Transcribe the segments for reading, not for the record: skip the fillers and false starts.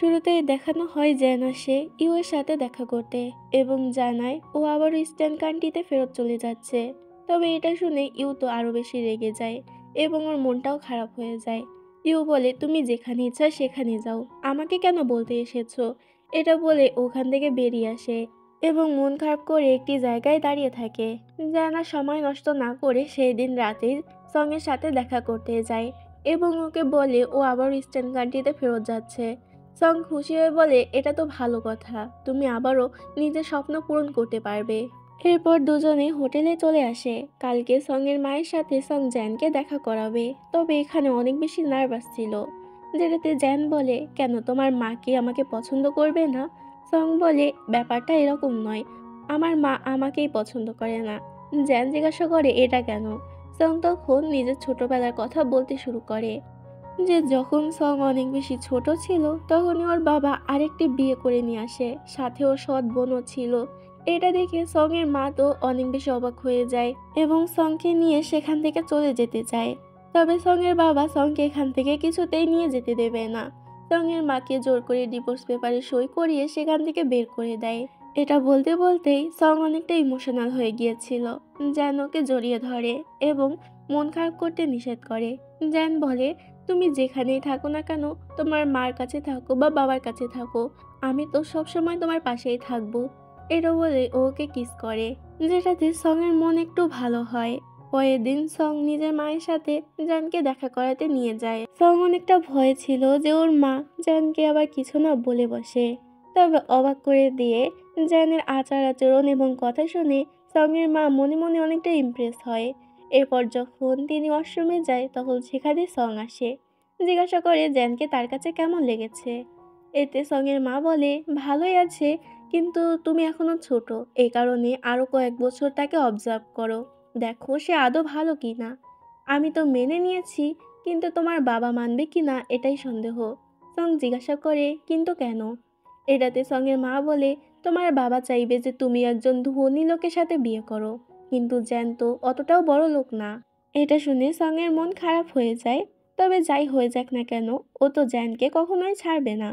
শুরুতেই দেখানো হয় জ্যান আসে ইউয়ের সাথে দেখা করতে এবং জানায় ও আবারও ইস্টার্ন কান্ট্রিতে ফেরত চলে যাচ্ছে। তবে এটা শুনে ইউ তো আরো বেশি রেগে যায় এবং ওর মনটাও খারাপ হয়ে যায়। ইউ বলে, তুমি যেখানে ইচ্ছা সেখানে যাও, আমাকে কেন বলতে এসেছো? এটা বলে ওখান থেকে বেরিয়ে আসে এবং মন খারাপ করে একটি জায়গায় দাঁড়িয়ে থাকে। জানা সময় নষ্ট না করে সেই দিন রাতেই সঙ্গের সাথে দেখা করতে যায় এবং ওকে বলে ও আবার ইস্টার্ন কান্ট্রিতে ফেরত যাচ্ছে। সং খুশি হয়ে বলে, এটা তো ভালো কথা, তুমি আবারও নিজের স্বপ্ন পূরণ করতে পারবে। এরপর দুজনে হোটেলে চলে আসে। কালকে সঙ্গের মায়ের সাথে সং জ্যানকে দেখা করাবে, তবে এখানে অনেক বেশি নার্ভাস ছিল। যেটাতে জ্যান বলে, কেন তোমার মা কি আমাকে পছন্দ করবে না? সং বলে, ব্যাপারটা এরকম নয়, আমার মা আমাকেই পছন্দ করে না। জ্যান জিজ্ঞাসা করে, এটা কেন? সং তখন নিজের ছোটবেলার কথা বলতে শুরু করে যে যখন সং অনেক বেশি ছোট ছিল তখনই ওর বাবা আরেকটি বিয়ে করে নিয়ে আসে, সাথে ওর সৎ বোনও ছিল। এটা দেখে সং এর মা তো অনেক বেশি অবাক হয়ে যায় এবং সংকে নিয়ে সেখান থেকে চলে যেতে চায়। তবে সং এর বাবা সংকে এখান থেকে কিছুতেই নিয়ে যেতে দেবে না। সং এর মাকে জোর করে ডিভোর্স পেপারে সই করিয়ে সেখান থেকে বের করে দেয়। এটা বলতে বলতেই সং অনেকটা ইমোশনাল হয়ে গিয়েছিল। জ্যান ওকে জড়িয়ে ধরে এবং মন খারাপ করতে নিষেধ করে। জ্যান বলে, তুমি যেখানেই থাকো না কেন, তোমার মার কাছে থাকো বা বাবার কাছে থাকো, আমি তো সবসময় তোমার পাশেই থাকবো। এটা বলে ও ওকে কিস করে, যেটাতে সং এর মন একটু ভালো হয়। পরের দিন সং নিজের মায়ের সাথে জানকে দেখা করাতে নিয়ে যায়। সং অনেকটা ভয় ছিল যে ওর মা জানকে আবার কিছু না বলে বসে। তবে অবাক করে দিয়ে জানের আচার আচরণ এবং কথা শুনে সং এর মা মনে মনে অনেকটা ইমপ্রেস হয়। এরপর যখন তিনি ওয়াশরুমে যায় তখন সেখানে সং আসে, জিজ্ঞাসা করে জ্যানকে তার কাছে কেমন লেগেছে। এতে সং এর মা বলে, ভালোই আছে, কিন্তু তুমি এখনো ছোট, এই কারণে আরো কয়েক বছর তাকে অবজার্ভ করো, দেখো সে আদৌ ভালো কিনা। আমি তো মেনে নিয়েছি, কিন্তু তোমার বাবা মানবে কিনা এটাই সন্দেহ। সং জিজ্ঞাসা করে, কিন্তু কেন? এটাতে সং এর মা বলে, তোমার বাবা চাইবে যে তুমি একজন ধনী লোকের সাথে বিয়ে করো, কিন্তু জ্যান তো অতটাও বড় লোক না। এটা শুনে সং এর মন খারাপ হয়ে যায়। তবে যাই হয়ে যাক না কেন, ও তো জ্যানকে কখনোই ছাড়বে না।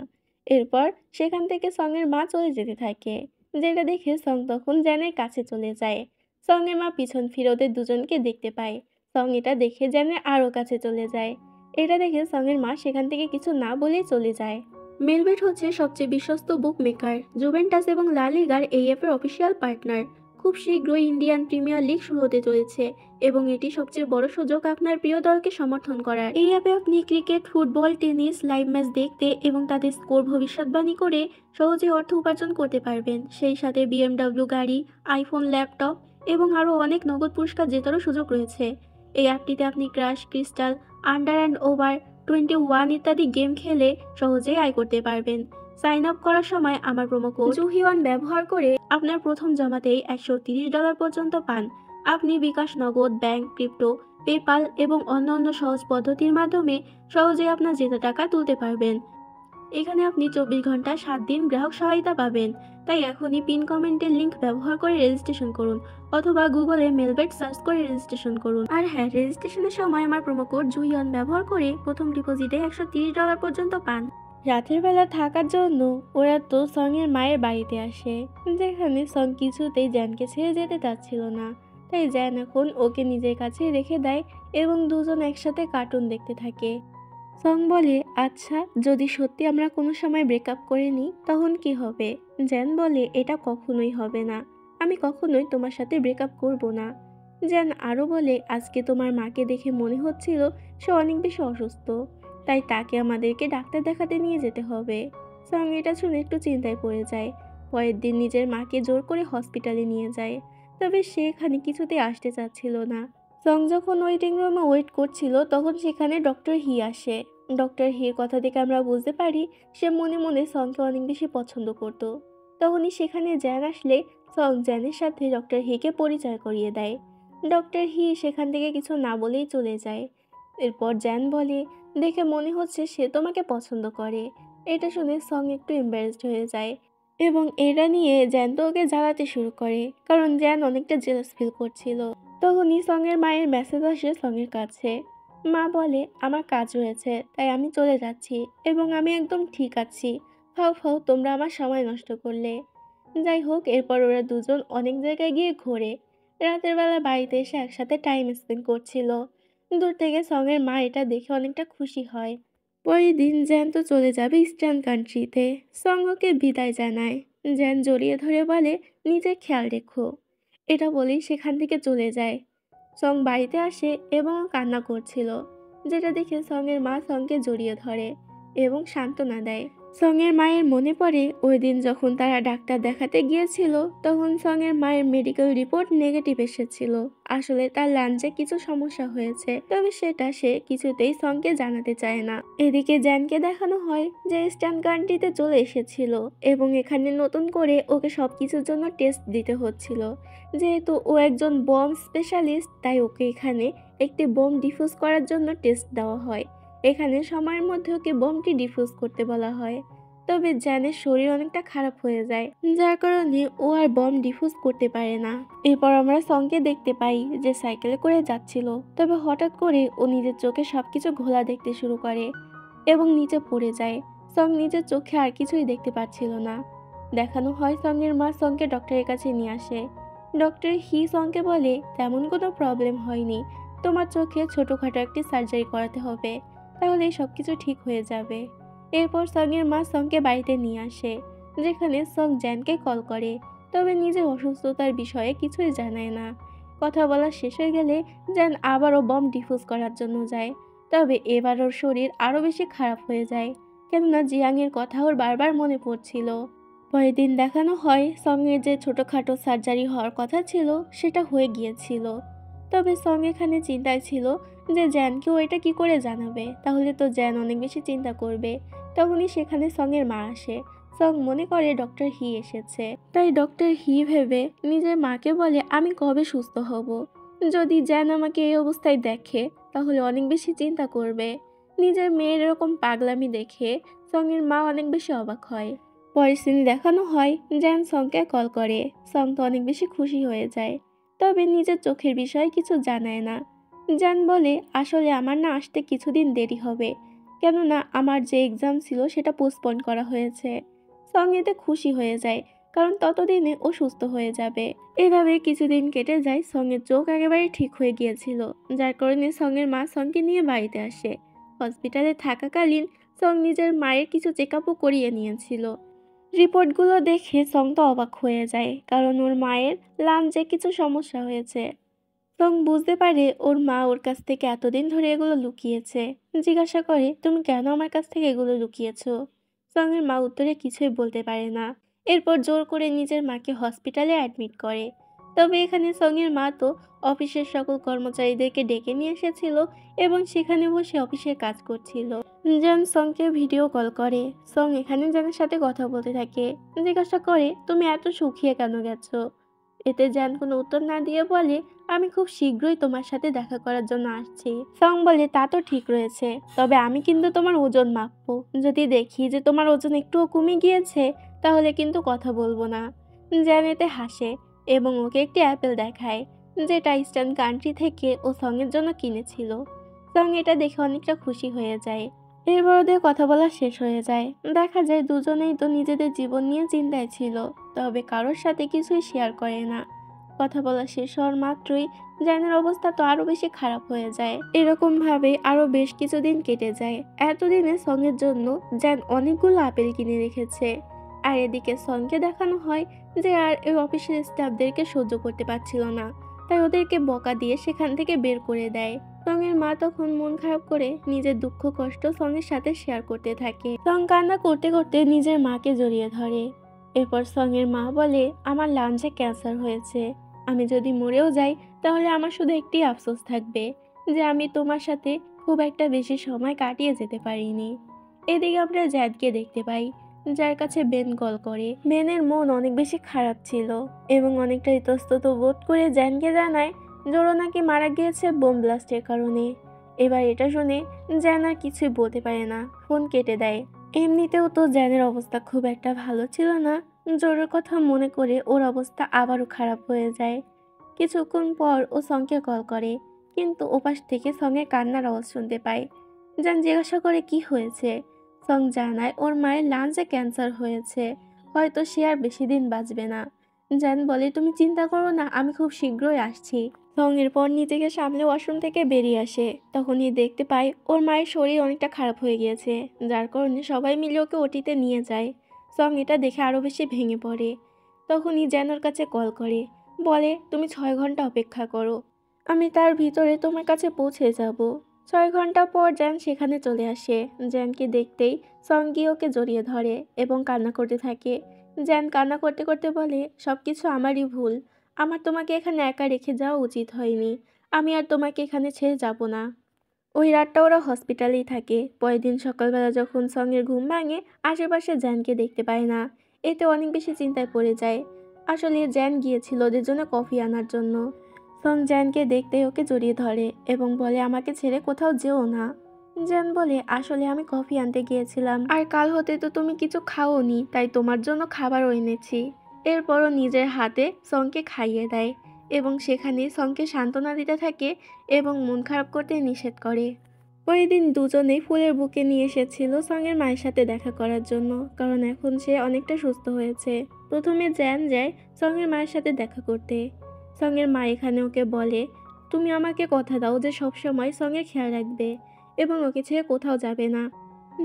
এরপর সেখান থেকে সং এর মা চলে যেতে থাকে, যেটা দেখে সং তখন জ্যানের কাছে চলে যায়। সং এর মা পিছন ফিরে ওদের দুজনকে দেখতে পায়। সং এটা দেখে জ্যানের আরো কাছে চলে যায়। এটা দেখে সং এর মা সেখান থেকে কিছু না বলেই চলে যায়। মেলবেট হচ্ছে সবচেয়ে বিশ্বস্ত বুক মেকার, জুভেন্টাস এবং লা লিগার এএফ এর অফিসিয়াল পার্টনার। খুব শীঘ্রই ইন্ডিয়ান প্রিমিয়ার লিগ শুরু হতে চলেছে এবং এটি সবচেয়ে বড় সুযোগ আপনার প্রিয় দলকে সমর্থন করার। এই অ্যাপে আপনি cricket, football, tennis live match দেখতে এবং তাদের স্কোর ভবিষ্যৎবাণী করে সহজে অর্থ উপার্জন করতে পারবেন। সেই সাথে বিএমডব্লিউ গাড়ি, আইফোন, ল্যাপটপ এবং আরও অনেক নগদ পুরস্কার জেতারও সুযোগ রয়েছে। এই অ্যাপটিতে আপনি crush, crystal, under and over 21 ইত্যাদি গেম খেলে সহজেই আয় করতে পারবেন। সাইন আপ করার সময় আমার প্রোমো কোড জুহিওয়ান ব্যবহার করে আপনার প্রথম জমাতেই $130 পর্যন্ত পান। আপনি বিকাশ, নগদ, ব্যাংক, ক্রিপ্টো, পেপাল এবং অন্যান্য সহজ পদ্ধতির মাধ্যমে সহজেই আপনার জেতা টাকা তুলতে পারবেন। এখানে আপনি 24 ঘন্টা 7 দিন গ্রাহক সহায়তা পাবেন। তাই এখনই পিন কমেন্টের লিংক ব্যবহার করে রেজিস্ট্রেশন করুন অথবা গুগলে মেলবেট সার্চ করে রেজিস্ট্রেশন করুন। আর হ্যাঁ, রেজিস্ট্রেশনের সময় আমার প্রোমো কোড জুহিয়ন ব্যবহার করে প্রথম ডিপোজিটে $130 পর্যন্ত পান। রাতের বেলা থাকার জন্য ওরা তো সং এর মায়ের বাড়িতে আসে, যেখানে সং কিছুতেই জ্যানকে ছেড়ে যেতে চাচ্ছিল না। তাই জ্যান এখন ওকে নিজের কাছে রেখে দেয় এবং দুজন একসাথে কার্টুন দেখতে থাকে। সং বলে, আচ্ছা, যদি সত্যি আমরা কোনো সময় ব্রেকআপ করে নিই তখন কি হবে? জ্যান বলে, এটা কখনোই হবে না, আমি কখনোই তোমার সাথে ব্রেকআপ করব না। জ্যান আরও বলে, আজকে তোমার মাকে দেখে মনে হচ্ছিল সে অনেক বেশি অসুস্থ, তাই তাকে আমাদেরকে ডাক্তার দেখাতে নিয়ে যেতে হবে। সং এটা শুনে একটু চিন্তায় পড়ে যায়। পরের দিন নিজের মাকে জোর করে হসপিটালে নিয়ে যায়, তবে সে এখানে কিছুতেই আসতে চাচ্ছিল না। সং যখন ওয়েটিং রুমে ওয়েট করছিল তখন সেখানে ডক্টর হি আসে। ডক্টর হির কথা থেকে আমরা বুঝতে পারি সে মনে মনে সংকে অনেক বেশি পছন্দ করত। তখনই সেখানে জ্যান আসলে সং জ্যানের সাথে ডক্টর হিকে পরিচয় করিয়ে দেয়। ডক্টর হি সেখান থেকে কিছু না বলেই চলে যায়। এরপর জ্যান বলে, দেখে মনে হচ্ছে সে তোমাকে পছন্দ করে। এটা শুনে সং একটু এম্বারেসড হয়ে যায় এবং এটা নিয়ে জ্যান তো ওকে জ্বালাতে শুরু করে, কারণ জ্যান অনেকটা জেলাস ফিল করছিল। তখনই সং এর মায়ের মেসেজ আসে সং এর কাছে। মা বলে, আমার কাজ রয়েছে তাই আমি চলে যাচ্ছি এবং আমি একদম ঠিক আছি, ফাও ফাও তোমরা আমার সময় নষ্ট করলে। যাই হোক, এরপর ওরা দুজন অনেক জায়গায় গিয়ে ঘোরে। রাতের বেলা বাড়িতে এসে একসাথে টাইম স্পেন্ড করছিল। দূর থেকে সঙের মা এটা দেখে অনেকটা খুশি হয়। পরের দিন জ্যান তো চলে যাবে ইস্টার্ন কান্ট্রিতে। সং ওকে বিদায় জানায়। জ্যান জড়িয়ে ধরে বলে, নিজের খেয়াল রেখো। এটা বলেই সেখান থেকে চলে যায়। সং বাড়িতে আসে এবং ও কান্না করছিল, যেটা দেখে সঙের মা সংকে জড়িয়ে ধরে এবং সান্ত্বনা দেয়। সঙের মায়ের মনে পড়ে ওই দিন যখন তারা ডাক্তার দেখাতে গিয়েছিল, তখন সঙের মায়ের মেডিকেল রিপোর্ট নেগেটিভ এসেছিল। আসলে তার লাঞ্চে কিছু সমস্যা হয়েছে, তবে সেটা সে কিছুতেই সংকে জানাতে চায় না। এদিকে জ্যানকে দেখানো হয় যে ইস্টার্ন কান্ট্রিতে চলে এসেছিল এবং এখানে নতুন করে ওকে সবকিছুর জন্য টেস্ট দিতে হচ্ছিল। যেহেতু ও একজন বম স্পেশালিস্ট, তাই ওকে এখানে একটি বোম ডিফিউজ করার জন্য টেস্ট দেওয়া হয়। এখানে সময়ের মধ্যে ওকে বোমটি ডিফিউজ করতে বলা হয়। তবে জ্যানের শরীর অনেকটা খারাপ হয়ে যায়, যার কারণে ও আর বম ডিফিউজ করতে পারে না। এরপর আমরা সংকে দেখতে পাই যে সাইকেলে করে যাচ্ছিল, তবে হঠাৎ করে ও নিজের চোখে সবকিছু ঘোলা দেখতে শুরু করে এবং নিচে পড়ে যায়। সং নিজের চোখে আর কিছুই দেখতে পাচ্ছিল না। দেখানো হয় সঙ্গের মা সংকে ডক্টরের কাছে নিয়ে আসে। ডক্টর হি সংকে বলে, তেমন কোনো প্রবলেম হয়নি, তোমার চোখে ছোটখাটো একটি সার্জারি করাতে হবে, তাহলে সবকিছু ঠিক হয়ে যাবে। এরপর সঙের মা সংকে বাড়িতে নিয়ে আসে, যেখানে সং জ্যানকে কল করে, তবে নিজের অসুস্থতার বিষয়ে কিছুই জানায় না। কথা বলা শেষ হয়ে গেলে জ্যান আবারও বম ডিফিউজ করার জন্য যায়, তবে এবার ওর শরীর আরও বেশি খারাপ হয়ে যায়, কেননা জিয়াংয়ের কথা ওর বারবার মনে পড়ছিল। পরের দিন দেখানো হয় সঙের যে ছোটখাটো সার্জারি হওয়ার কথা ছিল সেটা হয়ে গিয়েছিল। তবে সং এখানে চিন্তায় ছিল যে জ্যানকেও এটা কি করে জানাবে, তাহলে তো জ্যান অনেক বেশি চিন্তা করবে। তখনই সেখানে সঙের মা আসে। সং মনে করে ডক্টর হি এসেছে, তাই ডক্টর হি ভেবে নিজের মাকে বলে, আমি কবে সুস্থ হব? যদি জ্যান আমাকে এই অবস্থায় দেখে তাহলে অনেক বেশি চিন্তা করবে। নিজের মেয়ের এরকম পাগলামি দেখে সঙের মা অনেক বেশি অবাক হয়। পরের সিনে দেখানো হয় জ্যান সংকে কল করে। সং তো অনেক বেশি খুশি হয়ে যায়, তবে নিজের চোখের বিষয়ে কিছু জানায় না। জ্যান বলে, আসলে আমার না আসতে কিছুদিন দেরি হবে, কেননা আমার যে এক্সাম ছিল সেটা পোস্টপোন করা হয়েছে। সং এতে খুশি হয়ে যায়, কারণ ততদিনে ও সুস্থ হয়ে যাবে। এভাবে কিছুদিন কেটে যায়। সঙের চোখ একেবারে ঠিক হয়ে গিয়েছিল, যার কারণে সঙের মা সংকে নিয়ে বাড়িতে আসে। হসপিটালে থাকাকালীন সং নিজের মায়ের কিছু চেক আপও করিয়ে নিয়েছিল। রিপোর্টগুলো দেখে সং তো অবাক হয়ে যায়, কারণ ওর মায়ের লাঞ্চে কিছু সমস্যা হয়েছে। সং বুঝতে পারে ওর মা ওর কাছ থেকে এতদিন ধরে এগুলো লুকিয়েছে। জিজ্ঞাসা করে, তুমি কেন আমার কাছ থেকে এগুলো লুকিয়েছো? সং এর মা উত্তরে কিছুই বলতে পারে না। এরপর জোর করে নিজের মাকে হসপিটালে অ্যাডমিট করে। তবে এখানে সং এর মা তো অফিসের সকল কর্মচারীদেরকে ডেকে নিয়ে এসেছিল এবং সেখানে বসে অফিসের কাজ করছিল। জান সংকে ভিডিও কল করে। সং এখানে জানের সাথে কথা বলতে থাকে। জিজ্ঞাসা করে, তুমি এত শুকিয়ে কেন গেছো? এতে জান কোনো উত্তর না দিয়ে বলে, আমি খুব শীঘ্রই তোমার সাথে দেখা করার জন্য আসছি। সং বলে, তা তো ঠিক রয়েছে, তবে আমি কিন্তু তোমার ওজন মাপবো। যদি দেখি যে তোমার ওজন একটুও কমে গিয়েছে, তাহলে কিন্তু কথা বলবো না। জান এতে হাসে এবং ওকে একটি অ্যাপেল দেখায়, যেটা ইস্টার্ন কান্ট্রি থেকে ও সঙের জন্য কিনেছিল। সং এটা দেখে অনেকটা খুশি হয়ে যায়। এরপর ওদের কথা বলা শেষ হয়ে যায়। দেখা যায় দুজনেই তো নিজেদের জীবন নিয়ে চিন্তায় ছিল, তবে কারোর সাথে কিছুই শেয়ার করে না। কথা বলা শেষ হওয়ার মাত্রই জ্যানের অবস্থা তো আরো বেশি খারাপ হয়ে যায়। এরকম ভাবে আরো বেশ কিছুদিন কেটে যায়। এতদিনে সঙের জন্য জ্যান অনেকগুলো আপেল কিনে রেখেছে। আর এদিকে সংকে দেখানো হয় যে আর এই অফিসের স্টাফদেরকে সহ্য করতে পারছিল না, তাই ওদেরকে বকা দিয়ে সেখান থেকে বের করে দেয়। সঙের মা তখন মন খারাপ করে নিজের দুঃখ কষ্ট সঙের সাথে শেয়ার করতে থাকে। সং কান্না করতে করতে নিজের মাকে জড়িয়ে ধরে। এরপর সঙের মা বলে, আমার লাঞ্চে ক্যান্সার হয়েছে, আমি যদি মরেও যাই তাহলে আমার শুধু একটি আফসোস থাকবে যে আমি তোমার সাথে খুব একটা বেশি সময় কাটিয়ে যেতে পারিনি। এদিকে আমরা জ্যাদকে দেখতে পাই, যার কাছে বেন কল করে। বেনের মন অনেক বেশি খারাপ ছিল এবং অনেকটা ইতস্তত বোধ করে জ্যানকে জানায় জোরো নাকি মারা গিয়েছে বোম ব্লাস্টের কারণে। এবার এটা শুনে জ্যান আর কিছুই বলতে পারে না, ফোন কেটে দেয়। এমনিতেও তো জ্যানের অবস্থা খুব একটা ভালো ছিল না। জোরের কথা মনে করে ওর অবস্থা আবারও খারাপ হয়ে যায়। কিছুক্ষণ পর ও সংকে কল করে, কিন্তু ওপাশ থেকে সঙ্গে কান্নার আওয়াজ শুনতে পায়। জ্যান জিজ্ঞাসা করে, কি হয়েছে? সং জানায় ওর মায়ের লাঞ্চে ক্যান্সার হয়েছে, হয়তো সে আর বেশি দিন বাঁচবে না। জ্যান বলে তুমি চিন্তা করো না, আমি খুব শীঘ্রই আসছি। সং এরপর নিজেকে সামলে ওয়াশরুম থেকে বেরিয়ে আসে। তখনই দেখতে পায় ওর মায়ের শরীর অনেকটা খারাপ হয়ে গিয়েছে, যার কারণে সবাই মিলে ওকে ওটিতে নিয়ে যায়। সং এটা দেখে আরও বেশি ভেঙে পড়ে। তখনই জ্যান ওর কাছে কল করে, বলে তুমি 6 ঘন্টা অপেক্ষা করো, আমি তার ভিতরে তোমার কাছে পৌঁছে যাব। 6 ঘন্টা পর জ্যান সেখানে চলে আসে। জ্যানকে দেখতেই সং গিয়ে ওকে জড়িয়ে ধরে এবং কান্না করতে থাকে। জ্যান কান্না করতে করতে বলে, সব কিছু আমারই ভুল, আমার তোমাকে এখানে একা রেখে যাওয়া উচিত হয়নি, আমি আর তোমাকে এখানে ছেড়ে যাব না। ওই রাতটা ওরা হসপিটালেই থাকে। পরের দিন সকালবেলা যখন সঙ্গের ঘুম ভাঙে, আশেপাশে জ্যানকে দেখতে পায় না। এতে অনেক বেশি চিন্তায় পড়ে যায়। আসলে জ্যান গিয়েছিল ওদের জন্য কফি আনার জন্য। সং জ্যানকে দেখতে ওকে জড়িয়ে ধরে এবং বলে আমাকে ছেড়ে কোথাও যেও না। জ্যান বলে আসলে আমি কফি আনতে গিয়েছিলাম, আর কাল হতে তো তুমি কিছু খাওনি, তাই তোমার জন্য খাবারও এনেছি। এরপরও নিজের হাতে সংকে খাইয়ে দেয় এবং সেখানে সংকে সান্ত্বনা দিতে থাকে এবং মন খারাপ করতে নিষেধ করে। ওই দিন দুজনেই ফুলের বুকে নিয়ে এসেছিল সঙের মায়ের সাথে দেখা করার জন্য, কারণ এখন সে অনেকটা সুস্থ হয়েছে। প্রথমে জ্যান যায় সঙের মায়ের সাথে দেখা করতে। সঙের মা এখানে ওকে বলে, তুমি আমাকে কথা দাও যে সবসময় সঙের খেয়াল রাখবে এবং ওকে ছেড়ে কোথাও যাবে না।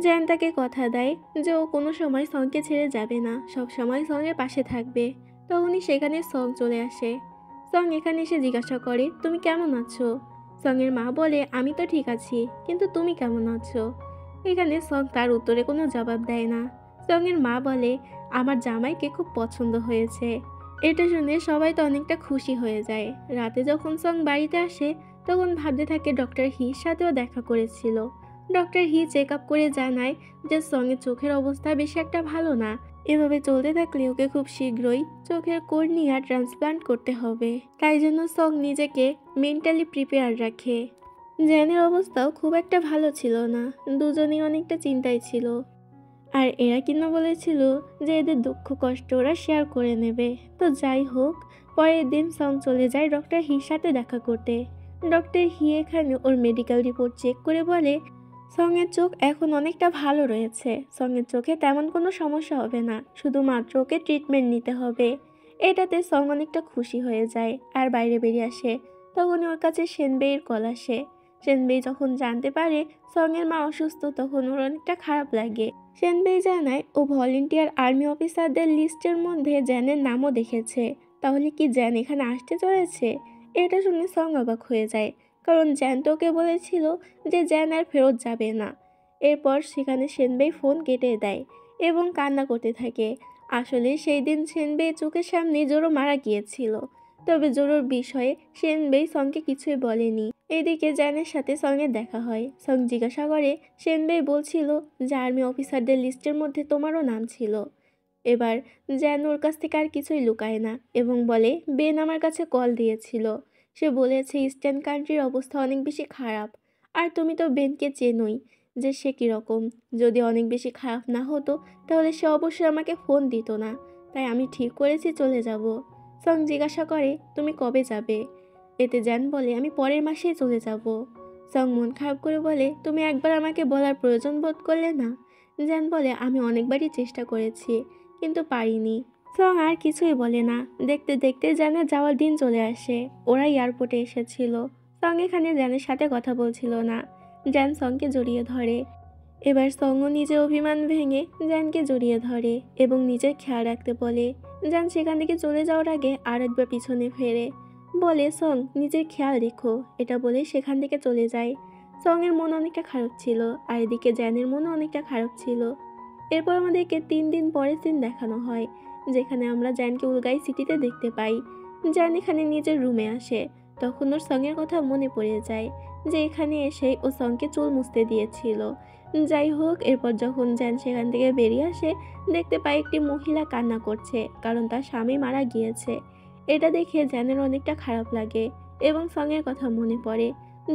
জ্যান তাকে কথা দেয় যে ও কোনো সময় সঙকে ছেড়ে যাবে না, সবসময় সঙের পাশে থাকবে। তখনই সেখানে সং চলে আসে। সং এখানে এসে জিজ্ঞাসা করে, তুমি কেমন আছো? সঙের মা বলে, আমি তো ঠিক আছি, কিন্তু তুমি কেমন আছো? এখানে সং তার উত্তরে কোনো জবাব দেয় না। সঙের মা বলে, আমার জামাইকে খুব পছন্দ হয়েছে। এটা শুনে সবাই তো অনেকটা খুশি হয়ে যায়। রাতে যখন সং বাড়িতে আসে তখন ভাবতে থাকে ডক্টর হির সাথেও দেখা করেছিল। ডক্টর হি চেক আপ করে জানায় যে সঙের চোখের অবস্থা বেশি একটা ভালো না। এভাবে চলতে থাকলে ওকে খুব শীঘ্রই চোখের কর্নিয়া ট্রান্সপ্লান্ট করতে হবে। তাই জন্য সং নিজেকে মেন্টালি প্রিপেয়ার রাখে। জ্যানের অবস্থাও খুব একটা ভালো ছিল না, দুজনেই অনেকটা চিন্তায় ছিল। আর এরা কিনা বলেছিল যে এদের দুঃখ কষ্ট ওরা শেয়ার করে নেবে। তো যাই হোক, পরের দিন সং চলে যায় ডক্টর হির সাথে দেখা করতে। ডক্টর হি এখানে ওর মেডিকেল রিপোর্ট চেক করে বলে সঙের চোখ এখন অনেকটা ভালো রয়েছে, সঙের চোখে তেমন কোনো সমস্যা হবে না, শুধুমাত্র ওকে ট্রিটমেন্ট নিতে হবে। এটাতে সং অনেকটা খুশি হয়ে যায় আর বাইরে বেরিয়ে আসে। তখন ওর কাছে সেনবেইয়ের কল আসে। সেনবেই যখন জানতে পারে সঙের মা অসুস্থ তখন ওর অনেকটা খারাপ লাগে। সেনবেই জানায় ও ভলেন্টিয়ার আর্মি অফিসারদের লিস্টের মধ্যে জ্যানের নামও দেখেছে। তাহলে কি জ্যান এখানে আসতে চলেছে? এটা শুনে সং অবাক হয়ে যায়, কারণ জ্যান তো ওকে বলেছিল যে জ্যান আর ফেরত যাবে না। এরপর সেখানে সেনবেই ফোন কেটে দেয় এবং কান্না করতে থাকে। আসলে সেই দিন সেনবেই চোখের সামনে জোরো মারা গিয়েছিল, তবে জোরোর বিষয়ে সেনবেই সংকে কিছুই বলেনি। এদিকে জ্যানের সাথে সঙের দেখা হয়। সং জিজ্ঞাসা করে, সেনবেই বলছিল যে আর্মি অফিসারদের লিস্টের মধ্যে তোমারও নাম ছিল। এবার জ্যান ওর কাছ থেকে আর কিছুই লুকায় না এবং বলে বেন আমার কাছে কল দিয়েছিল, সে বলেছে ইস্টার্ন কান্ট্রির অবস্থা অনেক বেশি খারাপ, আর তুমি তো বেনকে চেনোই যে সে কীরকম। যদি অনেক বেশি খারাপ না হতো তাহলে সে অবশ্যই আমাকে ফোন দিত না, তাই আমি ঠিক করেছি চলে যাব। সং জিজ্ঞাসা করে তুমি কবে যাবে? এতে জ্যান বলে আমি পরের মাসেই চলে যাব। সং মন খারাপ করে বলে তুমি একবার আমাকে বলার প্রয়োজন বোধ করলে না? জ্যান বলে আমি অনেকবারই চেষ্টা করেছি, কিন্তু পারিনি। সং আর কিছুই বলে না। দেখতে দেখতে জ্যানের যাওয়ার দিন চলে আসে। ওরা এয়ারপোর্টে এসেছিল। সং এখানে জ্যানের সাথে কথা বলছিল না। জ্যান সংকে জড়িয়ে ধরে। এবার সংও নিজের অভিমান ভেঙে জ্যানকে জড়িয়ে ধরে এবং নিজের খেয়াল রাখতে বলে। জ্যান সেখান থেকে চলে যাওয়ার আগে আর একবার পিছনে ফেরে বলে সং নিজের খেয়াল রেখো, এটা বলে সেখান থেকে চলে যায়। সং এর মন অনেকটা খারাপ ছিল, আর এদিকে জ্যানের মনও অনেকটা খারাপ ছিল। এরপর আমাদেরকে 3 দিন পরের দিন দেখানো হয়, যেখানে আমরা জ্যানকে উলগাই সিটিতে দেখতে পাই। জ্যান এখানে নিজের রুমে আসে। তখন ওর সঙের কথা মনে পড়ে যায় যে এখানে এসে ও সংকে চুল মুছতে দিয়েছিল। যাই হোক, এরপর যখন জ্যান সেখান থেকে বেরিয়ে আসে দেখতে পায় একটি মহিলা কান্না করছে, কারণ তার স্বামী মারা গিয়েছে। এটা দেখে জ্যানের অনেকটা খারাপ লাগে এবং সঙের কথা মনে পড়ে,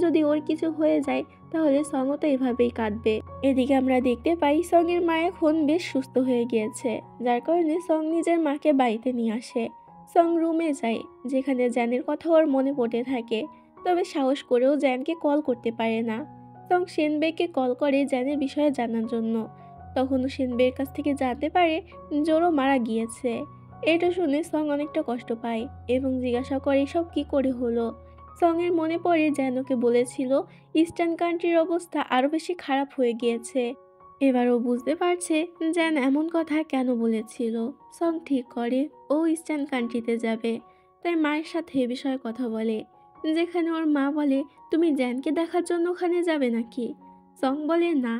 যদি ওর কিছু হয়ে যায় তাহলে সঙও তো এভাবেই কাঁদবে। এদিকে আমরা দেখতে পাই সঙের মা এখন বেশ সুস্থ হয়ে গিয়েছে, যার কারণে সং নিজের মাকে বাড়িতে নিয়ে আসে। সং রুমে যায়, যেখানে জ্যানের কথা ওর মনে পড়তে থাকে, তবে সাহস করেও জ্যানকে কল করতে পারে না। সং সেনবেইকে কল করে জ্যানের বিষয়ে জানার জন্য। তখনও শিনবের কাছ থেকে জানতে পারে জোরো মারা গিয়েছে। এটা শুনে সং অনেকটা কষ্ট পায় এবং জিজ্ঞাসা করে এসব কি করে হলো। সং এর মনে পড়ে জ্যানোকে বলেছিল ইস্টার্ন কান্ট্রির অবস্থা আরো বেশি খারাপ হয়ে গিয়েছে। এবারও বুঝতে পারছে জ্যান এমন কথা কেন বলেছিল। সং ঠিক করে ও ইস্টার্ন কান্ট্রিতে যাবে, তাই মায়ের সাথে এ বিষয়ে কথা বলে, যেখানে ওর মা বলে তুমি জ্যানকে দেখার জন্য ওখানে যাবে নাকি। সং বলে না।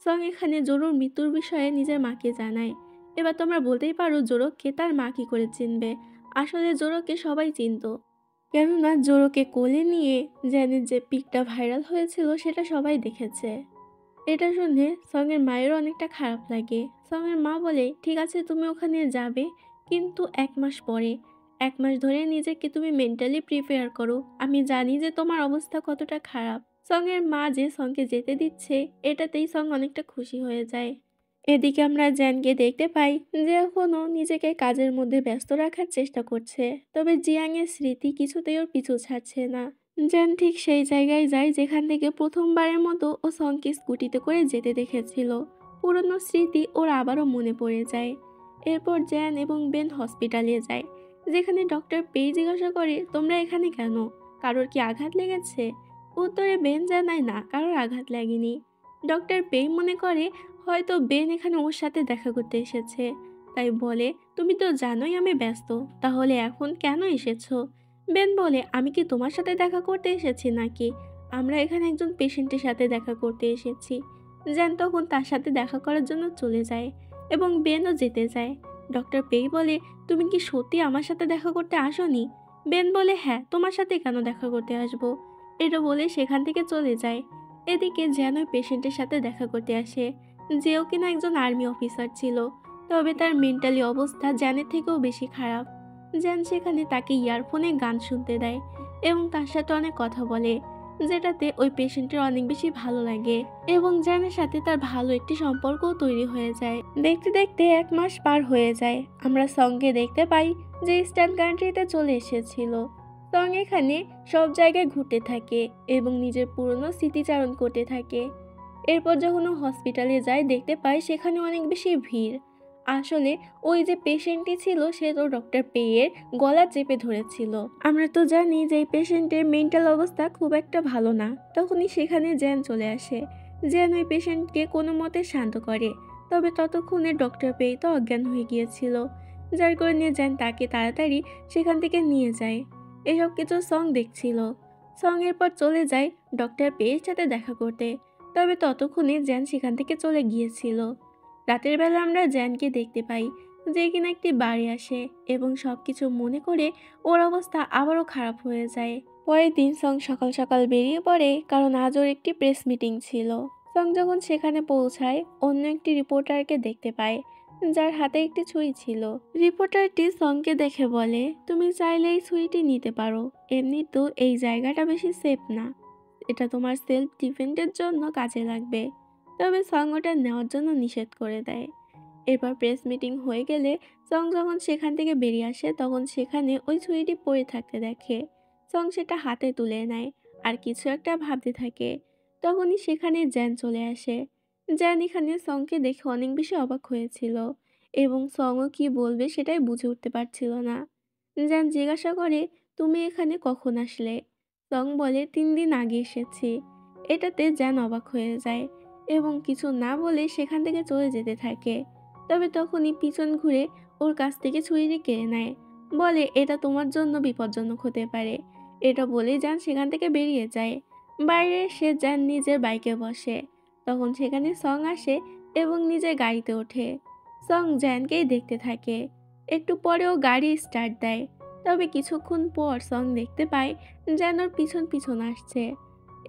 সং এখানে জোরোর মৃত্যুর বিষয়ে নিজের মাকে জানায়। এবার তোমরা বলতেই পারো জোরোকে তার মা কি করে চিনবে। আসলে জোরোকে সবাই চিনতো, কেননা জোরোকে কোলে নিয়ে জ্যানের যে পিকটা ভাইরাল হয়েছিল সেটা সবাই দেখেছে। এটা শুনে সঙের মায়েরও অনেকটা খারাপ লাগে। সঙের মা বলে ঠিক আছে তুমি ওখানে যাবে, কিন্তু 1 মাস পরে। 1 মাস ধরে নিজেকে তুমি মেন্টালি প্রিপেয়ার করো, আমি জানি যে তোমার অবস্থা কতটা খারাপ। সঙের মা যে সঙকে যেতে দিচ্ছে এটাতেই সঙ অনেকটা খুশি হয়ে যায়। এদিকে আমরা জ্যানকে দেখতে পাই যে এখনও নিজেকে কাজের মধ্যে ব্যস্ত রাখার চেষ্টা করছে, তবে জিয়াংয়ের স্মৃতি কিছুতেই ওর পিছু ছাড়ছে না। জ্যান ঠিক সেই জায়গায় যায় যেখান থেকে প্রথমবারের মতো ও সংকে স্কুটিতে করে যেতে দেখেছিল। পুরনো স্মৃতি ওর আবারও মনে পড়ে যায়। এরপর জ্যান এবং বেন হসপিটালে যায়, যেখানে ডক্টর পেই জিজ্ঞাসা করে তোমরা এখানে কেন, কারোর কি আঘাত লেগেছে। উত্তরে বেন জানায় না, কারোর আঘাত লাগেনি। ডক্টর পেই মনে করে হয়তো বেন এখানে ওর সাথে দেখা করতে এসেছে, তাই বলে তুমি তো জানোই আমি ব্যস্ত, তাহলে এখন কেন এসেছো। বেন বলে আমি কি তোমার সাথে দেখা করতে এসেছি নাকি, আমরা এখানে একজন পেশেন্টের সাথে দেখা করতে এসেছি। জ্যান তখন তার সাথে দেখা করার জন্য চলে যায় এবং বেনও যেতে যায়। ডক্টর পেই বলে তুমি কি সত্যি আমার সাথে দেখা করতে আসোনি। বেন বলে হ্যাঁ, তোমার সাথে কেন দেখা করতে আসবো। এটা বলে সেখান থেকে চলে যায়। এদিকে জ্যান ওই পেশেন্টের সাথে দেখা করতে আসে, যেও কিনা একজন আর্মি অফিসার ছিল, তবে তার মেন্টালি অবস্থা জ্যানের থেকেও বেশি খারাপ। জ্যান সেখানে তাকে ইয়ারফোনে গান শুনতে দেয় এবং তার সাথে অনেক কথা বলে, যেটাতে ওই পেশেন্টের অনেক বেশি ভালো লাগে এবং জ্যানের সাথে তার ভালো একটি সম্পর্কও তৈরি হয়ে যায়। দেখতে দেখতে 1 মাস পার হয়ে যায়। আমরা সঙ্গে দেখতে পাই যে ইস্টার্ন কান্ট্রিতে চলে এসেছিল। সং এখানে সব জায়গায় ঘুরতে থাকে এবং নিজের পুরনো স্মৃতিচারণ করতে থাকে। এরপর যখন ও হসপিটালে যায় দেখতে পায় সেখানে অনেক বেশি ভিড়। আসলে ওই যে পেশেন্টটি ছিল সে তো ডক্টর পেয়ের গলা চেপে ধরেছিল। আমরা তো জানি যে এই পেশেন্টের মেন্টাল অবস্থা খুব একটা ভালো না। তখনই সেখানে জ্যান চলে আসে। জ্যান ওই পেশেন্টকে কোনো মতে শান্ত করে, তবে ততক্ষণে ডক্টর পেই তো অজ্ঞান হয়ে গিয়েছিল, যার কারণে জ্যান তাকে তাড়াতাড়ি সেখান থেকে নিয়ে যায়। এসব কিছু সং দেখছিল। সং এরপর চলে যায় ডক্টর পেয়ের সাথে দেখা করতে, তবে ততক্ষণে জ্যান সেখান থেকে চলে গিয়েছিল। রাতের বেলা আমরা জ্যানকে দেখতে পাই যে কিনা একটি বাড়ি আসে এবং সবকিছু মনে করে ওর অবস্থা আবারও খারাপ হয়ে যায়। পরের দিন সং সকাল সকাল বেরিয়ে পড়ে, কারণ আজ ওর একটি প্রেস মিটিং ছিল। সং যখন সেখানে পৌঁছায় অন্য একটি রিপোর্টারকে দেখতে পায়, যার হাতে একটি ছুরি ছিল। রিপোর্টারটি সংকে দেখে বলে তুমি চাইলে এই ছুরিটি নিতে পারো, এমনি তো এই জায়গাটা বেশি সেফ না, এটা তোমার সেলফ ডিফেন্সের জন্য কাজে লাগবে। তবে সং ওটা নেওয়ার জন্য নিষেধ করে দেয়। এরপর প্রেস মিটিং হয়ে গেলে সং যখন সেখান থেকে বেরিয়ে আসে তখন সেখানে ওই ছুরিটি পড়ে থাকতে দেখে। সং সেটা হাতে তুলে নেয় আর কিছু একটা ভাবতে থাকে। তখনই সেখানে জ্যান চলে আসে। জ্যান এখানে সংকে দেখে অনেক বেশি অবাক হয়েছিল এবং সংও কি বলবে সেটাই বুঝে উঠতে পারছিল না। জ্যান জিজ্ঞাসা করে তুমি এখানে কখন আসলে। সং বলে 3 দিন আগে এসেছি। এটাতে জ্যান অবাক হয়ে যায় এবং কিছু না বলে সেখান থেকে চলে যেতে থাকে। তবে তখনই পিছন ঘুরে ওর কাছ থেকে ছুরিটি কেড়ে নেয়, বলে এটা তোমার জন্য বিপজ্জনক হতে পারে। এটা বলে জ্যান সেখান থেকে বেরিয়ে যায়। বাইরে সে জ্যান নিজের বাইকে বসে। তখন সেখানে সং আসে এবং নিজের গাড়িতে ওঠে। সং জ্যানকেই দেখতে থাকে। একটু পরেও গাড়ি স্টার্ট দেয়, তবে কিছুক্ষণ পর সং দেখতে পায় জ্যান ওর পিছন পিছন আসছে।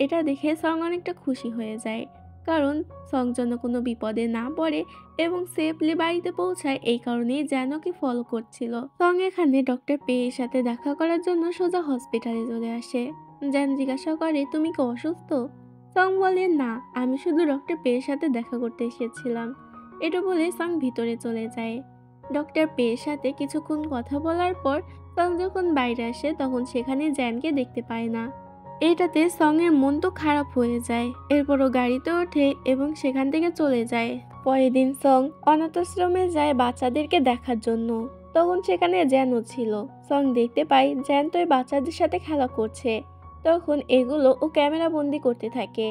এটা দেখে সং অনেকটা খুশি হয়ে যায়, কারণ সং যেন কোনো বিপদে না পড়ে এবং সেফলি বাড়িতে পৌঁছায়, এই কারণেই যেন কি ফলো করছিল। সং এখানে ডক্টর পেয়ের সাথে দেখা করার জন্য সোজা হসপিটালে চলে আসে। জ্যান জিজ্ঞাসা করে তুমি কি অসুস্থ। সং বলে না, আমি শুধু ডক্টর পেয়ের সাথে দেখা করতে এসেছিলাম। এটা বলে সং ভিতরে চলে যায়। ডক্টর পেয়ের সাথে কিছুক্ষণ কথা বলার পর সং যখন বাইরে আসে তখন সেখানে জ্যানকে দেখতে পায় না। এটাতে সঙের মন তো খারাপ হয়ে যায়। এরপরও গাড়িতে ওঠে এবং সেখান থেকে চলে যায়। পরের দিন সং অনাথ আশ্রমে যায় বাচ্চাদেরকে দেখার জন্য। তখন সেখানে জ্যানও ছিল। সং দেখতে পায় জ্যান তো ওই বাচ্চাদের সাথে খেলা করছে। তখন এগুলো ও ক্যামেরা বন্দি করতে থাকে।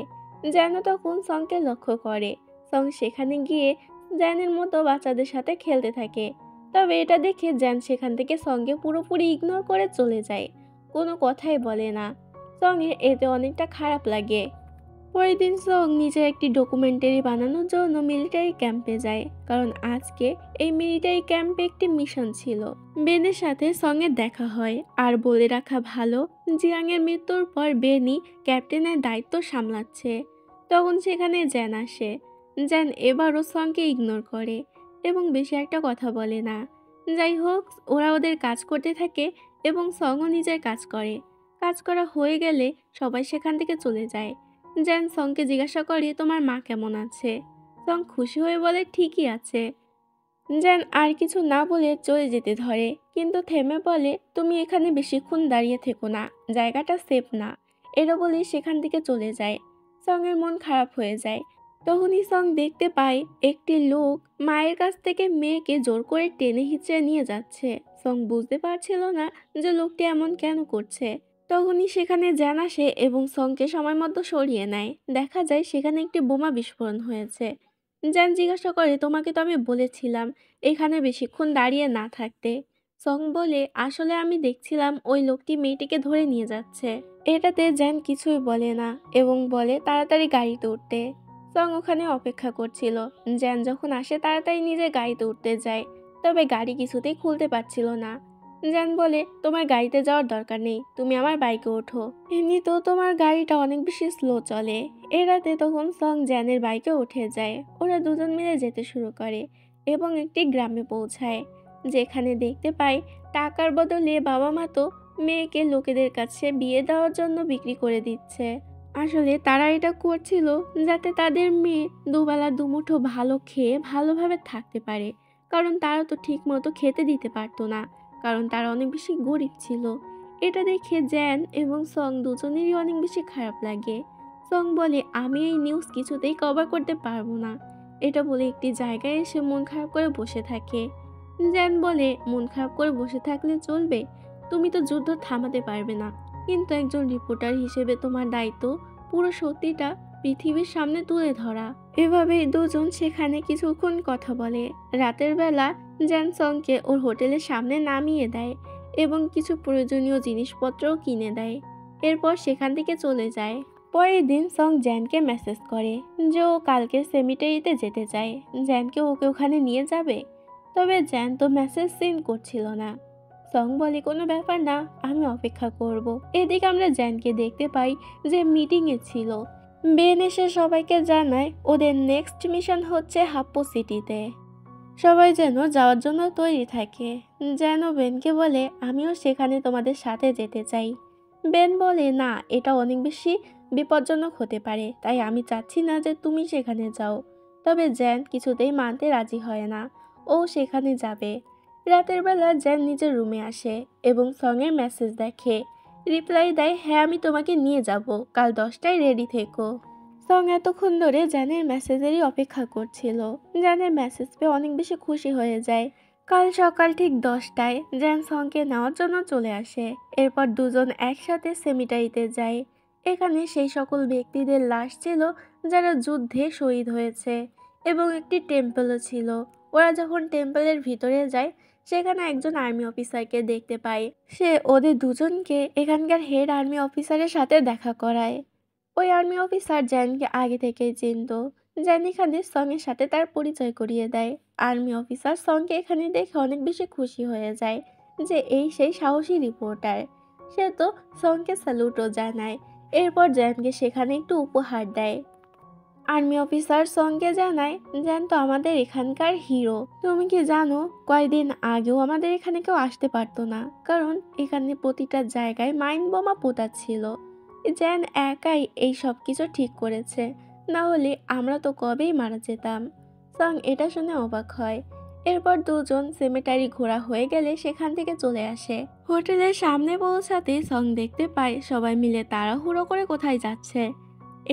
জ্যানও তখন সংকে লক্ষ্য করে। সং সেখানে গিয়ে জ্যানের মতো বাচ্চাদের সাথে খেলতে থাকে। তবে এটা দেখে জ্যান সেখান থেকে সঙ্গে পুরোপুরি ইগনোর করে চলে যায়, কোনো কথাই বলে না। সঙের এতে অনেকটা খারাপ লাগে। পরের দিন সং নিজের একটি ডকুমেন্টারি বানানোর জন্য মিলিটারি ক্যাম্পে যায়, কারণ আজকে এই মিলিটারি ক্যাম্পে একটি মিশন ছিল। বেনের সাথে সঙের দেখা হয়, আর বলে রাখা ভালো জিয়াংয়ের মৃত্যুর পর বেনি ক্যাপ্টেনের দায়িত্ব সামলাচ্ছে। তখন সেখানে জ্যান আসে। জ্যান এবারও সংকে ইগনোর করে এবং বেশি একটা কথা বলে না। যাই হোক, ওরা ওদের কাজ করতে থাকে এবং সংও নিজের কাজ করে। কাজ করা হয়ে গেলে সবাই সেখান থেকে চলে যায়। জ্যান সংকে জিজ্ঞাসা করে, তোমার মা কেমন আছে? সং খুশি হয়ে বলে, ঠিকই আছে। জ্যান আর কিছু না বলে চলে যেতে ধরে, কিন্তু থেমে বলে, তুমি এখানে বেশিক্ষণ দাঁড়িয়ে থেকো না, জায়গাটা সেফ না। এরা বলে সেখান থেকে চলে যায়। সঙের মন খারাপ হয়ে যায়। তখনই সং দেখতে পায় একটি লোক মায়ের কাছ থেকে মেয়েকে জোর করে টেনে হিঁচড়ে নিয়ে যাচ্ছে। সং বুঝতে পারছিল না যে লোকটি এমন কেন করছে। তখনই সেখানে জ্যান আসে এবং সংকে সময় মতো সরিয়ে নেয়। দেখা যায় সেখানে একটি বোমা বিস্ফোরণ হয়েছে। জ্যান জিজ্ঞাসা করে, তোমাকে তো আমি বলেছিলাম এখানে বেশিক্ষণ দাঁড়িয়ে না থাকতে। সং বলে, আসলে আমি দেখছিলাম ওই লোকটি মেয়েটিকে ধরে নিয়ে যাচ্ছে। এটাতে জ্যান কিছুই বলে না এবং বলে তাড়াতাড়ি গাড়িতে উঠতে। সং ওখানে অপেক্ষা করছিল। জ্যান যখন আসে তাড়াতাড়ি নিজের গাড়িতে উঠতে যায়, তবে গাড়ি কিছুতেই খুলতে পারছিল না। জ্যান বলে, তোমার গাড়িতে যাওয়ার দরকার নেই, তুমি আমার বাইকে ওঠো, এমনিতেও তোমার গাড়িটা অনেক বেশি স্লো চলে। এরাতে তখন সং জ্যানের বাইকে উঠে যায়। ওরা দুজন মিলে যেতে শুরু করে এবং একটি গ্রামে পৌঁছায়, যেখানে দেখতে পায় টাকার বদলে বাবা মা তো মেয়েকে লোকেদের কাছে বিয়ে দেওয়ার জন্য বিক্রি করে দিচ্ছে। আসলে তারা এটা করছিল যাতে তাদের মেয়ে দুবেলা দুমুঠো ভালো খেয়ে ভালোভাবে থাকতে পারে, কারণ তারা তো ঠিক মতো খেতে দিতে পারতো না, কারণ তারা অনেক বেশি গরিব ছিল। এটা দেখে জ্যান এবং সং দুজনেরই অনেক বেশি খারাপ লাগে। সং বলে, আমি এই নিউজ কিছুতেই কভার করতে পারবো না। এটা বলে একটি জায়গায় এসে মন খারাপ করে বসে থাকে। জ্যান বলে, মন খারাপ করে বসে থাকলে চলবে? তুমি তো যুদ্ধ থামাতে পারবে না, কিন্তু একজন রিপোর্টার হিসেবে তোমার দায়িত্ব পুরো সত্যিটা পৃথিবীর সামনে তুলে ধরা। এভাবে দুজন সেখানে কিছুক্ষণ কথা বলে। রাতের বেলা জ্যান সংকে ওর হোটেলের সামনে নামিয়ে দেয় এবং কিছু প্রয়োজনীয় জিনিসপত্রও কিনে দেয়। এরপর সেখান থেকে চলে যায়। পরের দিন সং জ্যানকে মেসেজ করে যে ও কালকে সেমিটারিতে যেতে চায়, জ্যানকে ওকে ওখানে নিয়ে যাবে। তবে জ্যান তো মেসেজ সিন করছিল না। সং বলে, কোনো ব্যাপার না, আমি অপেক্ষা করব। এদিকে আমরা জ্যানকে দেখতে পাই যে মিটিংয়ে ছিল। বেন এসে সবাইকে জানায় ওদের নেক্সট মিশন হচ্ছে হাপ্পো সিটিতে। সবাই যেন যাওয়ার জন্য তৈরি থাকে। যেন বেনকে বলে, আমিও সেখানে তোমাদের সাথে যেতে চাই। বেন বলে, না, এটা অনেক বেশি বিপজ্জনক হতে পারে, তাই আমি চাচ্ছি না যে তুমি সেখানে যাও। তবে জ্যান কিছুতেই মানতে রাজি হয় না, ও সেখানে যাবে। রাতের বেলা জ্যান নিজের রুমে আসে এবং সঙের মেসেজ দেখে। রিপ্লাই দেয়, হ্যাঁ আমি তোমাকে নিয়ে যাব, কাল 10টায় রেডি থেকো। সং এতক্ষণ ধরে জ্যানের মেসেজেরই অপেক্ষা করছিল। জ্যানের মেসেজ পেয়ে অনেক বেশি খুশি হয়ে যায়। কাল সকাল ঠিক 10টায় জ্যান সংকে নেওয়ার জন্য চলে আসে। এরপর দুজন একসাথে সেমিটারিতে যায়। এখানে সেই সকল ব্যক্তিদের লাশ ছিল যারা যুদ্ধে শহীদ হয়েছে এবং একটি টেম্পলও ছিল। ওরা যখন টেম্পলের ভিতরে যায়, সেখানে একজন আর্মি অফিসারকে দেখতে পায়। সে ওদের দুজনকে এখানকার হেড আর্মি অফিসারের সাথে দেখা করায়। ওই আর্মি অফিসার জ্যানকে আগে থেকেই চিনত। জ্যান এখানে সঙের সাথে তার পরিচয় করিয়ে দেয়। আর্মি অফিসার সঙকে এখানে দেখে অনেক বেশি খুশি হয়ে যায় যে এই সেই সাহসী রিপোর্টার। সে তো সঙকে স্যালুটও জানায়। এরপর জ্যানকে সেখানে একটু উপহার দেয়। আর্মি অফিসার সঙ্গে জানায়, জ্যান তো আমাদের এখানকার হিরো। তুমি কি জানো, কয়েকদিন আগেও আমাদের এখানে কেউ আসতে পারতো না, কারণ এখানে প্রতিটা জায়গায় মাইন বোমা পোতাচ্ছিল। জ্যান একাই এই সব কিছু ঠিক করেছে, না হলে আমরা তো কবেই মারা যেতাম। সং এটা শুনে অবাক হয় এরপর দুজন সেমেটারি ঘোরা হয়ে গেলে সেখান থেকে চলে আসে। হোটেলের সামনে পৌঁছাতে সং দেখতে পায় সবাই মিলে তাড়াহুড়ো করে কোথায় যাচ্ছে।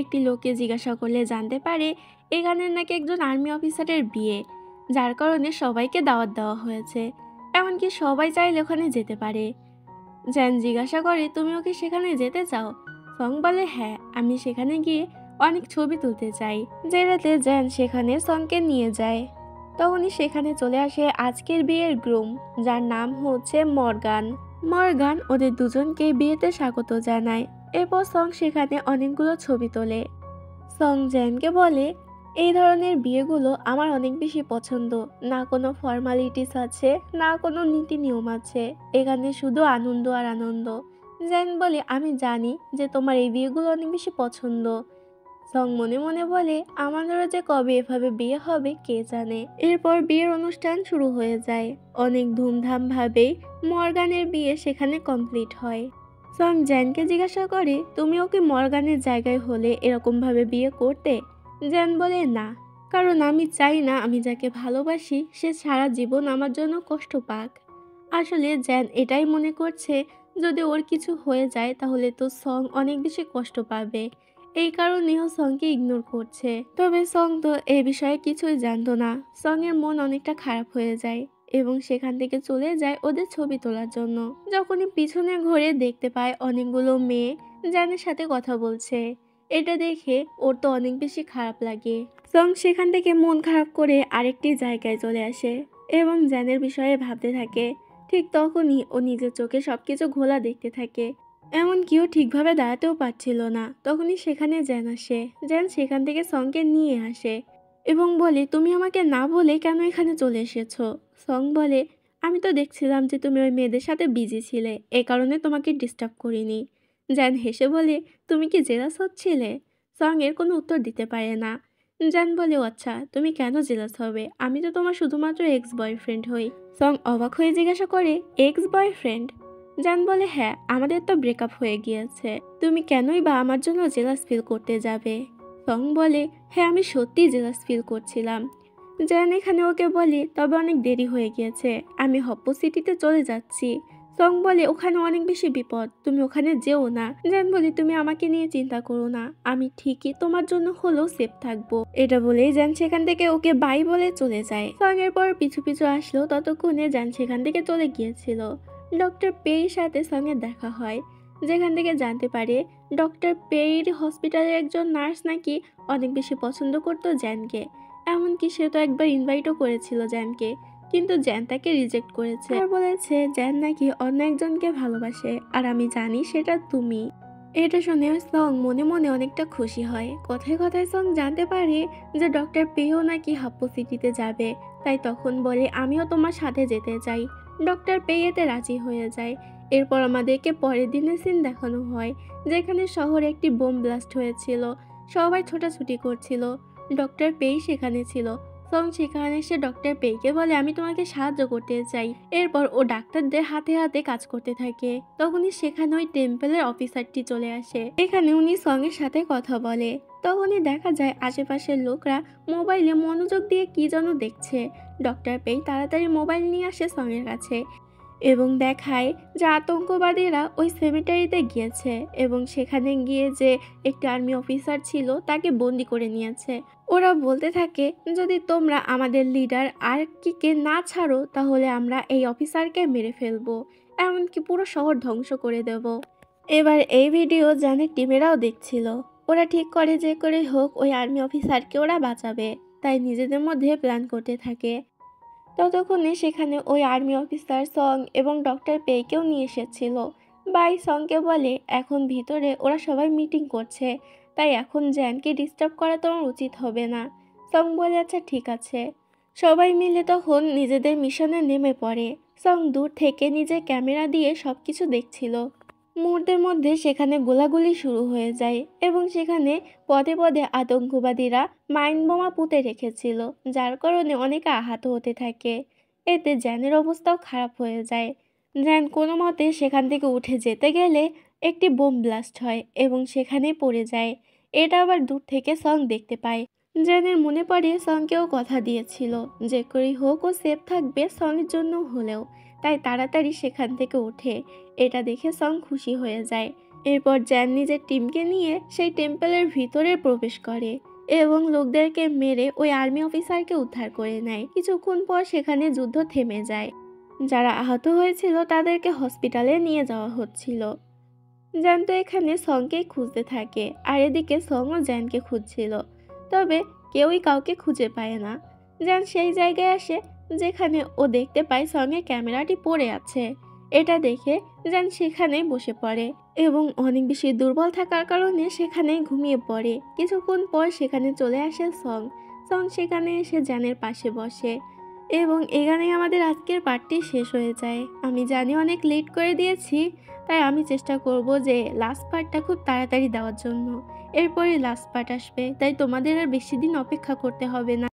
একটি লোককে জিজ্ঞাসা করলে জানতে পারে এখানে নাকি একজন আর্মি অফিসারের বিয়ে, যার কারণে সবাইকে দাওয়াত দেওয়া হয়েছে। এমনকি সবাই চাইলে ওখানে যেতে পারে। জ্যান জিজ্ঞাসা করে তুমি ওকে সেখানে যেতে চাও? সং বলে হ্যাঁ, আমি সেখানে গিয়ে অনেক ছবি তুলতে চাই। যে রাতে জ্যান সেখানে সংকে নিয়ে যায়, তখনই সেখানে চলে আসে আজকের বিয়ের গ্রুম, যার নাম হচ্ছে মর্গান। মর্গান ওদের দুজনকে বিয়েতে স্বাগত জানায়। এরপর সং সেখানে অনেকগুলো ছবি তোলে। সং জ্যানকে বলে এই ধরনের বিয়েগুলো আমার অনেক বেশি পছন্দ। না কোনো ফর্মালিটিস আছে, না কোনো নীতি নিয়ম আছে, এখানে শুধু আনন্দ আর আনন্দ। জ্যান বলে আমি জানি যে তোমার এই বিয়েগুলো অনেক বেশি পছন্দ। সং মনে মনে বলে আমাদেরও যে কবে এভাবে বিয়ে হবে কে জানে। এরপর বিয়ের অনুষ্ঠান শুরু হয়ে যায়। অনেক ধুমধাম ভাবেই মর্গানের বিয়ে সেখানে কমপ্লিট হয়। সং জ্যানকে জিজ্ঞাসা করে তুমি ওকে মর্গানের জায়গায় হলে এরকম ভাবে বিয়ে করতে? জ্যান বলে না, কারণ আমি চাই না আমি যাকে ভালোবাসি সে সারা জীবন আমার জন্য কষ্ট পাক। আসলে জ্যান এটাই মনে করছে যদি ওর কিছু হয়ে যায় তাহলে তো সং অনেক বেশি কষ্ট পাবে। এই কারণেও সংকে ইগনোর করছে। তবে সং তো এই বিষয়ে কিছুই জানতো না। সং এর মন অনেকটা খারাপ হয়ে যায় এবং সেখান থেকে চলে যায় ওদের ছবি তোলার জন্য। যখনই পিছনে ঘুরে দেখতে পায় অনেকগুলো মেয়ে জ্যানের সাথে কথা বলছে, এটা দেখে ওর তো অনেক বেশি খারাপ লাগে। সং সেখান থেকে মন খারাপ করে আরেকটি জায়গায় চলে আসে এবং জ্যানের বিষয়ে ভাবতে থাকে। ঠিক তখনই ও নিজের চোখে সবকিছু ঘোলা দেখতে থাকে, এমনকি ও ঠিকভাবে দাঁড়াতেও পারছিল না। তখনই সেখানে জ্যান আসে। জ্যান সেখান থেকে সংকে নিয়ে আসে এবং বলে তুমি আমাকে না বলে কেন এখানে চলে এসেছো? সং বলে আমি তো দেখছিলাম যে তুমি ওই মেয়েদের সাথে বিজি ছিলে, এ কারণে তোমাকে ডিস্টার্ব করিনি। জ্যান হেসে বলে তুমি কি জেলাস হচ্ছিলে? সং এর কোনো উত্তর দিতে পারে না। জ্যান বলে আচ্ছা তুমি কেন জেলাস হবে, আমি তো তোমার শুধুমাত্র এক্স বয়ফ্রেন্ড হই। সং অবাক হয়ে জিজ্ঞাসা করে এক্স বয়ফ্রেন্ড? জ্যান বলে হ্যাঁ, আমাদের তো ব্রেকআপ হয়ে গিয়েছে, তুমি কেনই বা আমার জন্য জেলাস ফিল করতে যাবে? সং বলে হ্যাঁ, আমি সত্যিই জেলাস ফিল করছিলাম। জ্যান এখানে ওকে বলে তবে অনেক দেরি হয়ে গিয়েছে, আমি হপ্পো সিটিতে চলে যাচ্ছি। সং বলে ওখানে অনেক বেশি বিপদ, তুমি ওখানে যেও না। জ্যান বলে তুমি আমাকে নিয়ে চিন্তা করো না, আমি ঠিকই তোমার জন্য হলেও সেফ থাকবো। এটা বলেই জ্যান সেখান থেকে ওকে বাই বলে চলে যায়। সং এর পর পিছু পিছু আসলো, ততক্ষণে জ্যান সেখান থেকে চলে গিয়েছিল। ডক্টর পেয়ের সাথে সঙ্গে দেখা হয়, যেখান থেকে জানতে পারে ডক্টর পেইর হসপিটালের একজন নার্স নাকি অনেক বেশি পছন্দ করতো জ্যানকে। এমনকি সে তো একবার ইনভাইটও করেছিল জ্যানকে, কিন্তু জ্যান তাকে রিজেক্ট করেছে আর বলেছে জ্যান নাকি অন্য একজনকে ভালোবাসে আর আমি জানি সেটা তুমি। এটা শুনে সং মনে মনে অনেকটা খুশি হয়। কথায় কথায় সং জানতে পারে যে ডক্টর পেও নাকি হাপ্পো সিটিতে যাবে, তাই তখন বলে আমিও তোমার সাথে যেতে চাই। ডক্টর পে এতে রাজি হয়ে যায়। এরপর আমাদেরকে পরের দিনের সিন দেখানো হয়, যেখানে শহরে একটি বোম ব্লাস্ট হয়েছিল, সবাই ছোটাছুটি করছিল। ডক্টর পেই সেখানে ছিল। সং সেখানে এসে ডক্টর পেইকে বলে আমি তোমাকে সাহায্য করতে চাই। এরপর ও ডাক্তারদের হাতে হাতে কাজ করতে থাকে। তখনই সেখানে ওই টেম্পলের অফিসারটি চলে আসে। এখানে উনি সং এর সাথে কথা বলে। তখনই দেখা যায় আশেপাশের লোকরা মোবাইলে মনোযোগ দিয়ে কি যেন দেখছে। ডক্টর পেই তাড়াতাড়ি মোবাইল নিয়ে আসে সং এর কাছে এবং দেখায় যে আতঙ্কবাদীরা ওই সেমেটারিতে গিয়েছে এবং সেখানে গিয়ে যে একটি আর্মি অফিসার ছিল তাকে বন্দি করে নিয়েছে। ওরা বলতে থাকে যদি তোমরা আমাদের লিডার আর্কিকে না ছাড়ো তাহলে আমরা এই অফিসারকে মেরে ফেলবো, এমনকি পুরো শহর ধ্বংস করে দেব। এবার এই ভিডিও জানের টিমেরাও দেখছিল। ওরা ঠিক করে যে করে হোক ওই আর্মি অফিসারকে ওরা বাঁচাবে, তাই নিজেদের মধ্যে প্ল্যান করতে থাকে। ততক্ষণে সেখানে ওই আর্মি অফিসার সং এবং ডক্টর পেইকেও নিয়ে এসেছিল। বাই সংকে বলে এখন ভিতরে ওরা সবাই মিটিং করছে, তাই এখন জ্যানকে ডিস্টার্ব করা তোমার উচিত হবে না। সং বলে আচ্ছা ঠিক আছে। সবাই মিলে তখন নিজেদের মিশনে নেমে পড়ে। সং দূর থেকে নিজের ক্যামেরা দিয়ে সবকিছু দেখছিল। মুহূর্তের মধ্যে সেখানে গোলাগুলি শুরু হয়ে যায় এবং সেখানে পদে পদে আতঙ্কবাদীরা মাইন বোমা পুঁতে রেখেছিল, যার কারণে অনেকে আহত হতে থাকে। এতে জ্যানের অবস্থাও খারাপ হয়ে যায়। জ্যান কোনো মতে সেখান থেকে উঠে যেতে গেলে একটি বোম ব্লাস্ট হয় এবং সেখানেই পড়ে যায়। এটা আবার দূর থেকে সং দেখতে পায়। জ্যানের মনে পড়ে সংকেও কথা দিয়েছিল যে করেই হোক ও সেফ থাকবে সনের জন্য হলেও, তাই তাড়াতাড়ি সেখান থেকে ওঠে। এটা দেখে সং খুশি হয়ে যায়। এরপর জ্যান নিজের টিমকে নিয়ে সেই টেম্পলের ভিতরে প্রবেশ করে এবং লোকদেরকে মেরে ওই আর্মি অফিসারকে উদ্ধার করে নেয়। কিছুক্ষণ পর সেখানে যুদ্ধ থেমে যায়। যারা আহত হয়েছিল তাদেরকে হসপিটালে নিয়ে যাওয়া হচ্ছিল। জ্যান তো এখানে সংকেই খুঁজতে থাকে, আর এদিকে সংও জ্যানকে খুঁজছিল, তবে কেউই কাউকে খুঁজে পায় না। জ্যান সেই জায়গায় আসে যেখানে ও দেখতে পায় সঙ্গের ক্যামেরাটি পড়ে আছে। এটা দেখে জ্যান সেখানেই বসে পড়ে এবং অনেক বেশি দুর্বল থাকার কারণে সেখানেই ঘুমিয়ে পড়ে। কিছুক্ষণ পর সেখানে চলে আসে সং। সং সেখানে এসে জ্যানের পাশে বসে এবং এখানেই আমাদের আজকের পার্টটি শেষ হয়ে যায়। আমি জানি অনেক লেট করে দিয়েছি, তাই আমি চেষ্টা করব যে লাস্ট পার্টটা খুব তাড়াতাড়ি দেওয়ার জন্য। এরপরে লাস্ট পার্ট আসবে, তাই তোমাদের আর বেশি দিন অপেক্ষা করতে হবে না।